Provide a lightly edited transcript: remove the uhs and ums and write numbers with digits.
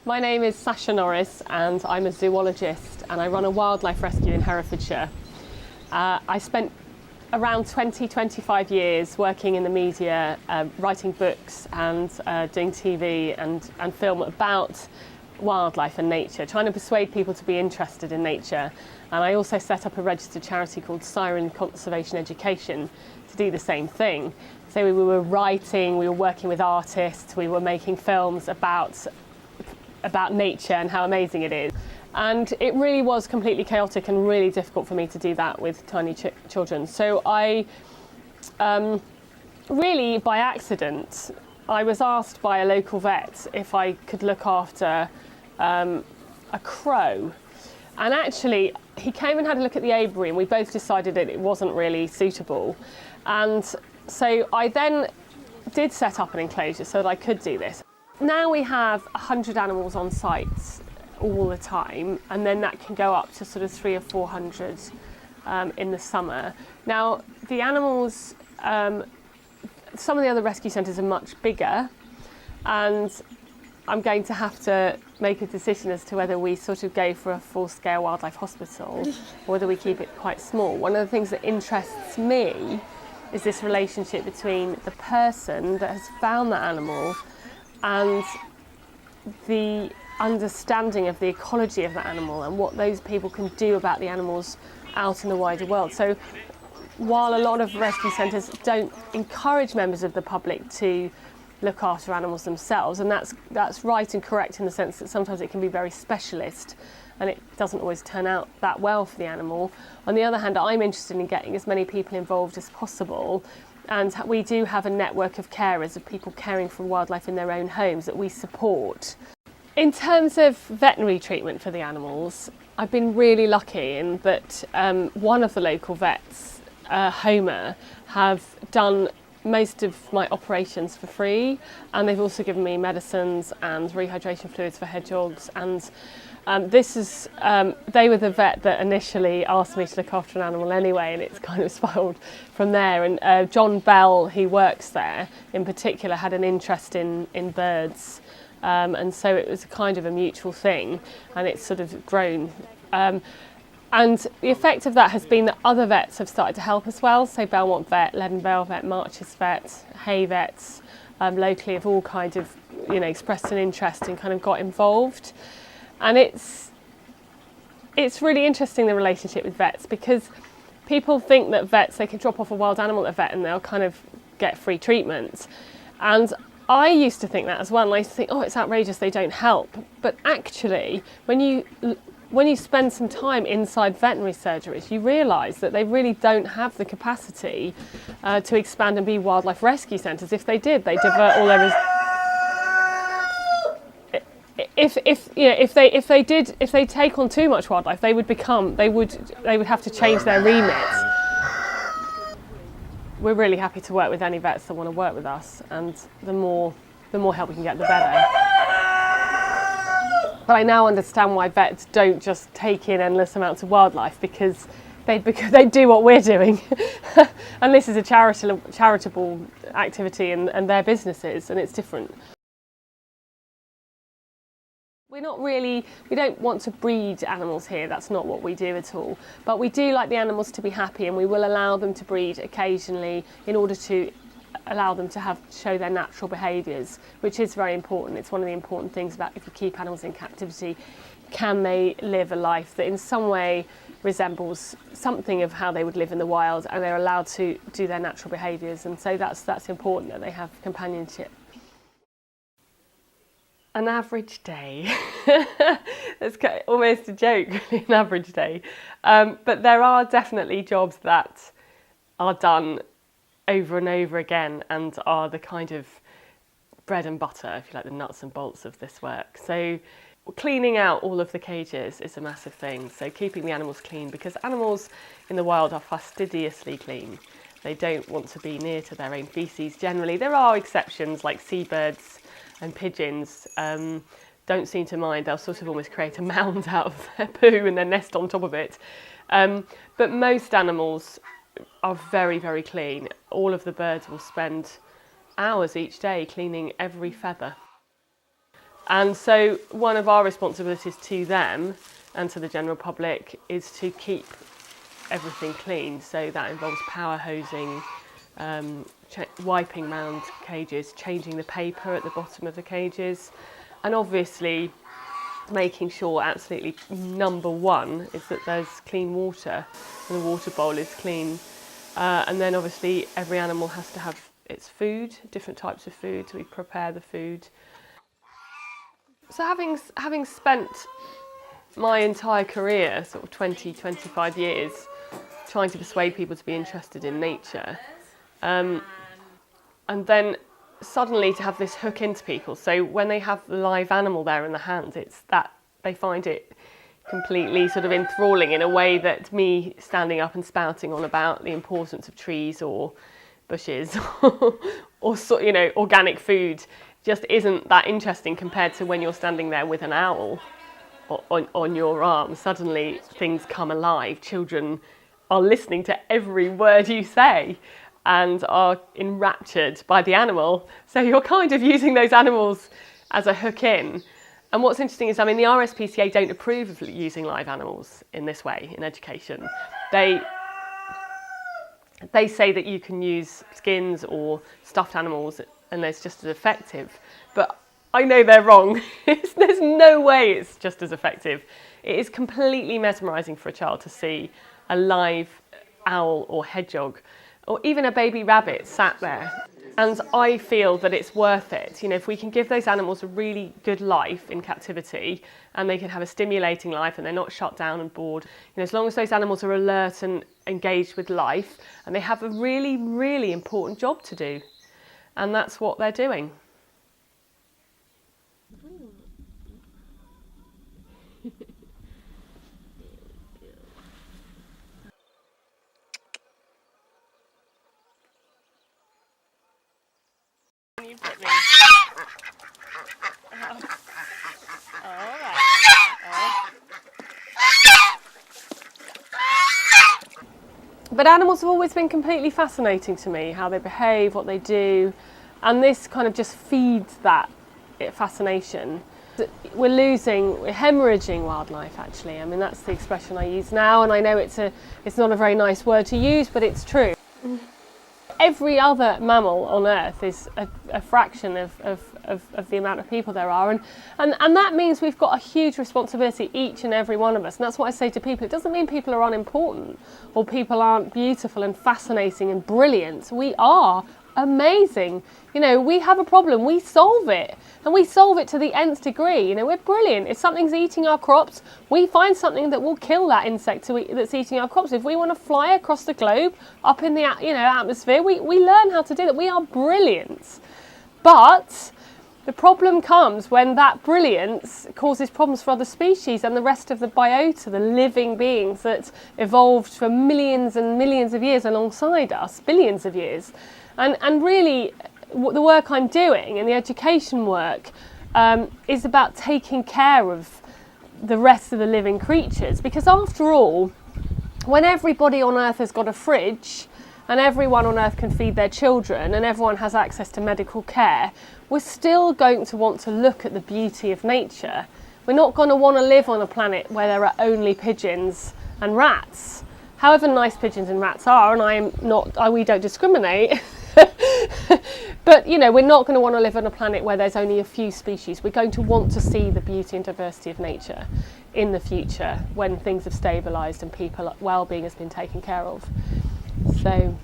My name is Sasha Norris and I'm a zoologist and I run a wildlife rescue in Herefordshire. I spent around 25 years working in the media, writing books and doing TV and film about wildlife and nature, trying to persuade people to be interested in nature. And I also set up a registered charity called Siren Conservation Education to do the same thing. So we were writing, we were working with artists, we were making films about nature and how amazing it is. And it really was completely chaotic and really difficult for me to do that with tiny children. So I, really by accident, I was asked by a local vet if I could look after a crow. And actually, he came and had a look at the aviary and we both decided that it wasn't really suitable. And so I then did set up an enclosure so that I could do this. Now we have 100 animals on site all the time, and then that can go up to sort of 300 or 400 in the summer. Now the animals, some of the other rescue centres are much bigger, and I'm going to have to make a decision as to whether we sort of go for a full-scale wildlife hospital or whether we keep it quite small. One of the things that interests me is this relationship between the person that has found that animal and the understanding of the ecology of the animal and what those people can do about the animals out in the wider world. So while a lot of rescue centres don't encourage members of the public to look after animals themselves, and that's right and correct in the sense that sometimes it can be very specialist and it doesn't always turn out that well for the animal. On the other hand, I'm interested in getting as many people involved as possible. And we do have a network of carers, of people caring for wildlife in their own homes that we support. In terms of veterinary treatment for the animals, I've been really lucky in that one of the local vets, Homer, have done most of my operations for free, and they've also given me medicines and rehydration fluids for hedgehogs. And they were the vet that initially asked me to look after an animal anyway, and it's kind of spiraled from there. And John Bell, who works there in particular, had an interest in birds, and so it was kind of a mutual thing, and it's sort of grown. And the effect of that has been that other vets have started to help as well. So Belmont Vet, Leaden Vale Vet, Marches Vet, Hay Vets, locally have all kind of, expressed an interest and kind of got involved. And it's really interesting, the relationship with vets, because people think that vets, they can drop off a wild animal at a vet and they'll kind of get free treatment. And I used to think that as well, and I used to think, it's outrageous, they don't help. But actually, when you spend some time inside veterinary surgeries, you realise that they really don't have the capacity to expand and be wildlife rescue centres. If they did, they divert all their if they take on too much wildlife, they would have to change their remit. We're really happy to work with any vets that want to work with us, and the more help we can get, the better. But I now understand why vets don't just take in endless amounts of wildlife, because they do what we're doing. And this is a charitable activity, and their businesses, and it's different. We don't want to breed animals here, that's not what we do at all. But we do like the animals to be happy, and we will allow them to breed occasionally in order to allow them to show their natural behaviours, which is very important. It's one of the important things about if you keep animals in captivity. Can they live a life that in some way resembles something of how they would live in the wild, and they're allowed to do their natural behaviours, and so that's important, that they have companionship. An average day. It's almost a joke, really, an average day. But there are definitely jobs that are done over and over again and are the kind of bread and butter, if you like, the nuts and bolts of this work. So cleaning out all of the cages is a massive thing. So keeping the animals clean, because animals in the wild are fastidiously clean. They don't want to be near to their own feces generally. There are exceptions like seabirds and pigeons don't seem to mind. They'll sort of almost create a mound out of their poo and then nest on top of it. But most animals are very, very clean. All of the birds will spend hours each day cleaning every feather. And so one of our responsibilities to them and to the general public is to keep everything clean. So that involves power hosing, wiping round cages, changing the paper at the bottom of the cages, and obviously making sure absolutely number one is that there's clean water and the water bowl is clean. And then obviously every animal has to have its food, different types of food, so we prepare the food. So having spent my entire career, sort of 20, 25 years, trying to persuade people to be interested in nature, and then suddenly to have this hook into people. So when they have the live animal there in the hand, it's that they find it completely sort of enthralling in a way that me standing up and spouting on about the importance of trees or bushes or organic food just isn't that interesting compared to when you're standing there with an owl on your arm. Suddenly things come alive. Children are listening to every word you say and are enraptured by the animal. So you're kind of using those animals as a hook in. And what's interesting is, the RSPCA don't approve of using live animals in this way in education. They say that you can use skins or stuffed animals and it's just as effective. But I know they're wrong. There's no way it's just as effective. It is completely mesmerising for a child to see a live owl or hedgehog or even a baby rabbit sat there. And I feel that it's worth it. If we can give those animals a really good life in captivity and they can have a stimulating life and they're not shut down and bored, as long as those animals are alert and engaged with life, and they have a really, really important job to do. And that's what they're doing. You put me. Oh. All right. Oh. But animals have always been completely fascinating to me, how they behave, what they do, and this kind of just feeds that fascination. We're hemorrhaging wildlife actually. That's the expression I use now, and I know it's not a very nice word to use, but it's true. Every other mammal on Earth is a fraction of the amount of people there are, and that means we've got a huge responsibility, each and every one of us. And that's what I say to people. It doesn't mean people are unimportant or people aren't beautiful and fascinating and brilliant. We are amazing. We have a problem, we solve it, and we solve it to the nth degree. We're brilliant. If something's eating our crops, we find something that will kill that insect that's eating our crops. If we want to fly across the globe up in the atmosphere, we learn how to do that. We are brilliant. But the problem comes when that brilliance causes problems for other species and the rest of the biota, the living beings that evolved for millions and millions of years alongside us, billions of years. And really, the work I'm doing and the education work is about taking care of the rest of the living creatures. Because after all, when everybody on Earth has got a fridge and everyone on Earth can feed their children and everyone has access to medical care, we're still going to want to look at the beauty of nature. We're not going to want to live on a planet where there are only pigeons and rats. However nice pigeons and rats are, and we don't discriminate, but we're not going to want to live on a planet where there's only a few species. We're going to want to see the beauty and diversity of nature in the future when things have stabilised and people's well-being has been taken care of. So